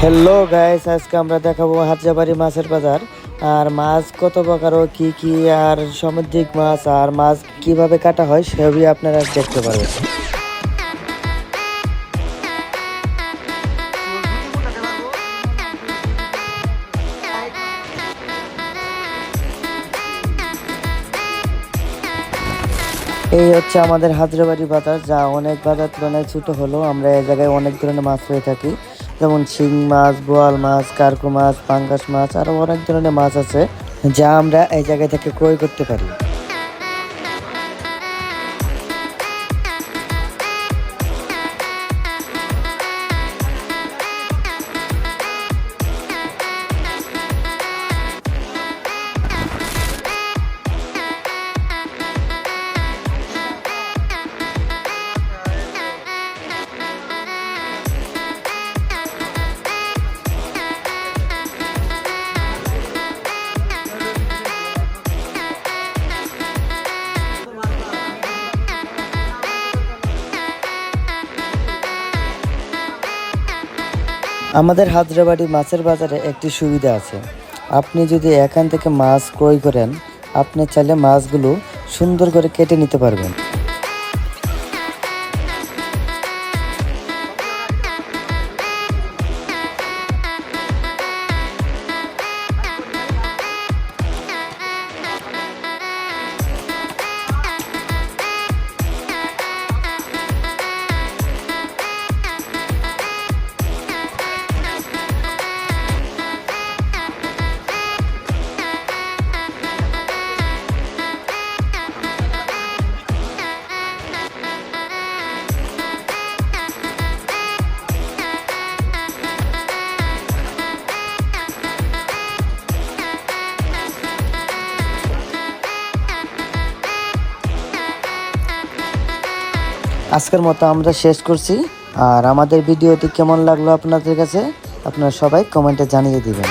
Hello guys, আজকে আমরা দেখাবো হাজারবাড়ি মাছের বাজার। আর মাছ কত প্রকার ও কি কি, আর সামুদ্রিক মাছ আর মাছ কিভাবে কাটা হয় সবই আপনারা দেখতে পারবেন। এই হচ্ছে আমাদের হাজারবাড়ি বাজার, যা অনেক বাজার তুলনায় ছোট হলো। আমরা এই জায়গায় অনেক ধরনের মাছ পেয়ে থাকি, যেমন শিং মাছ, বোয়াল মাছ, কার্কো মাছ, পাঙ্গাস মাছ, আরও অনেক ধরনের মাছ আছে যা আমরা এই জায়গা থেকে ক্রয় করতে পারি। আমাদের হাজারবাড়ি মাছের বাজারে একটি সুবিধা আছে। আপনি যদি এখান থেকে মাছ ক্রয় করেন, আপনি চাইলে মাছগুলো সুন্দর করে কেটে নিতে পারবেন। আজকের মতো আমরা শেষ করছি। আর আমাদের ভিডিওটি কেমন লাগলো আপনাদের কাছে, আপনারা সবাই কমেন্টে জানিয়ে দিবেন।